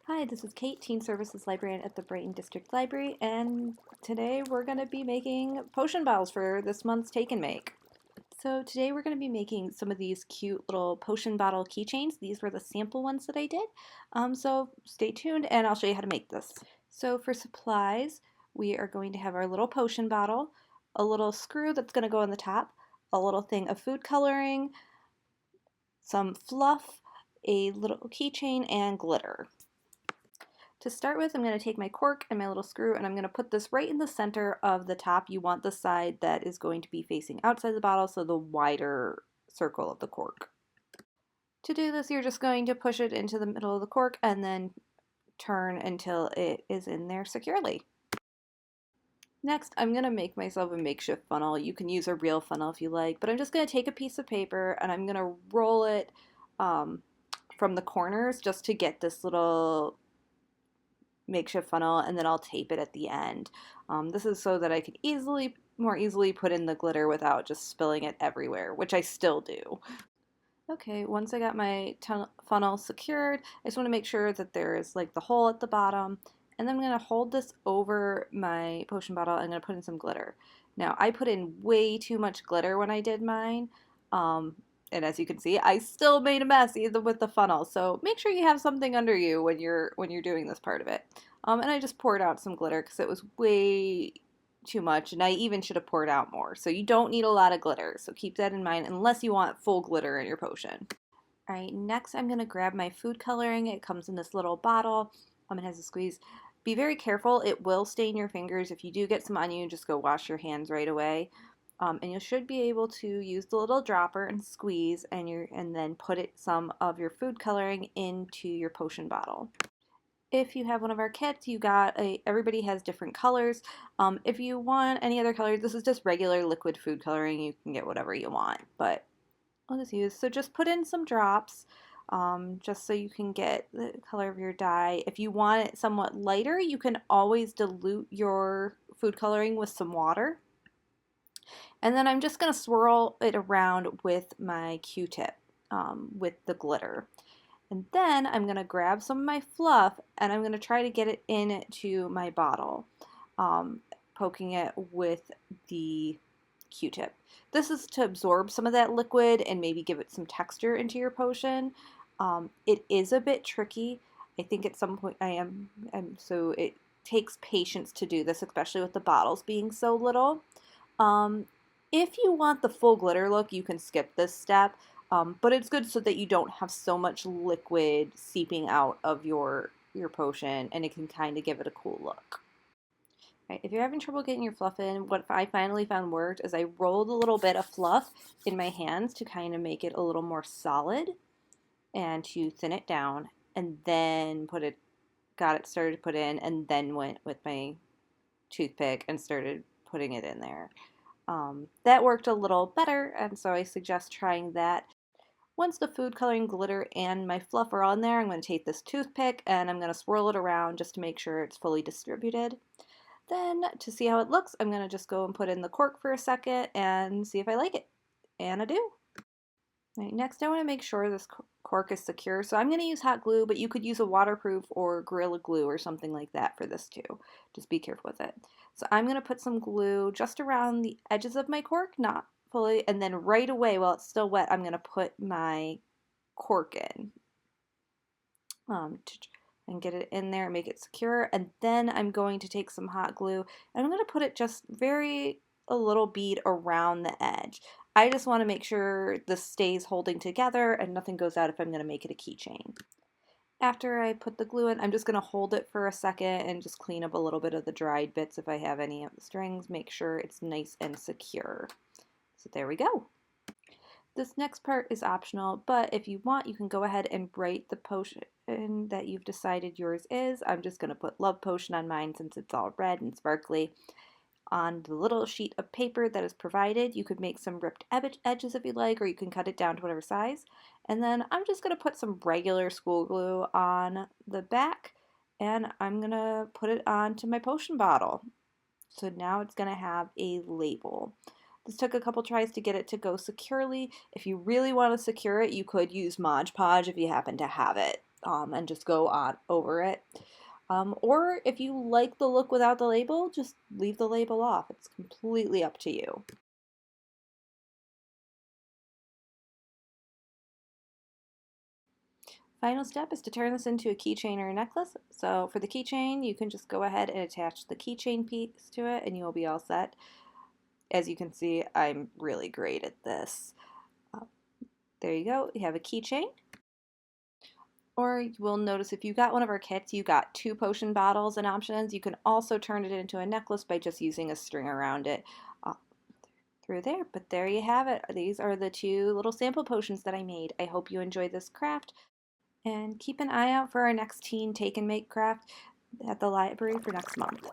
Hi, this is Kate, Teen Services Librarian at the Brighton District Library, and today we're going to be making potion bottles for this month's Take and Make. So today we're going to be making some of these cute little potion bottle keychains. These were the sample ones that I did. So stay tuned and I'll show you how to make this. So for supplies, we are going to have our little potion bottle, a little screw that's going to go on the top, a little thing of food coloring, some fluff, a little keychain, and glitter. To start with, I'm going to take my cork and my little screw and I'm going to put this right in the center of the top. You want the side that is going to be facing outside the bottle, so the wider circle of the cork. To do this, you're just going to push it into the middle of the cork and then turn until it is in there securely. Next, I'm going to make myself a makeshift funnel. You can use a real funnel if you like, but I'm just going to take a piece of paper and I'm going to roll it from the corners just to get this little makeshift funnel, and then I'll tape it at the end. This is so that I could more easily put in the glitter without just spilling it everywhere, which I still do. Okay, once I got my funnel secured, I just want to make sure that there is like the hole at the bottom, and then I'm going to hold this over my potion bottle and I'm going to put in some glitter. Now, I put in way too much glitter when I did mine. And as you can see, I still made a mess even with the funnel. So make sure you have something under you when you're doing this part of it. And I just poured out some glitter because it was way too much, and I even should have poured out more. So you don't need a lot of glitter. So keep that in mind unless you want full glitter in your potion. All right, next I'm going to grab my food coloring. It comes in this little bottle. It has a squeeze. Be very careful. It will stain your fingers. If you do get some on you, just go wash your hands right away. And you should be able to use the little dropper and squeeze and then put some of your food coloring into your potion bottle. If you have one of our kits, everybody has different colors. If you want any other colors, this is just regular liquid food coloring. You can get whatever you want, but I'll just use. So just put in some drops, just so you can get the color of your dye. If you want it somewhat lighter, you can always dilute your food coloring with some water. And then I'm just going to swirl it around with my Q-tip with the glitter. And then I'm going to grab some of my fluff and I'm going to try to get it into my bottle, poking it with the Q-tip. This is to absorb some of that liquid and maybe give it some texture into your potion. It is a bit tricky. I think at some point so it takes patience to do this, especially with the bottles being so little. If you want the full glitter look, you can skip this step, but it's good so that you don't have so much liquid seeping out of your potion, and it can kind of give it a cool look. Right, if you're having trouble getting your fluff in, what I finally found worked is I rolled a little bit of fluff in my hands to kind of make it a little more solid and to thin it down, and then got it started to put in, and then went with my toothpick and started putting it in there. That worked a little better, and so I suggest trying that. Once the food coloring, glitter, and my fluff are on there, I'm going to take this toothpick and I'm going to swirl it around just to make sure it's fully distributed. Then, to see how it looks, I'm going to just go and put in the cork for a second and see if I like it. And I do. Right, next, I want to make sure this cork is secure, so I'm going to use hot glue, but you could use a waterproof or Gorilla Glue or something like that for this too. Just be careful with it. So I'm going to put some glue just around the edges of my cork, not fully, and then right away while it's still wet, I'm going to put my cork in and get it in there and make it secure. And then I'm going to take some hot glue and I'm going to put it just a little bead around the edge. I just want to make sure this stays holding together and nothing goes out if I'm going to make it a keychain. After I put the glue in, I'm just going to hold it for a second and just clean up a little bit of the dried bits if I have any of the strings. Make sure it's nice and secure. So there we go. This next part is optional, but if you want, you can go ahead and write the potion that you've decided yours is. I'm just going to put Love Potion on mine since it's all red and sparkly. On the little sheet of paper that is provided, you could make some ripped edges if you like, or you can cut it down to whatever size. And then I'm just going to put some regular school glue on the back, and I'm going to put it onto my potion bottle. So now it's going to have a label. This took a couple tries to get it to go securely. If you really want to secure it, you could use Mod Podge if you happen to have it. and just go on over it. Or if you like the look without the label, just leave the label off. It's completely up to you. Final step is to turn this into a keychain or a necklace. So for the keychain, you can just go ahead and attach the keychain piece to it and you'll be all set. As you can see, I'm really great at this. There you go, you have a keychain. Or you will notice if you got one of our kits, you got 2 potion bottles and options. You can also turn it into a necklace by just using a string around it through there. But there you have it. These are the 2 little sample potions that I made. I hope you enjoyed this craft. And keep an eye out for our next teen take and make craft at the library for next month.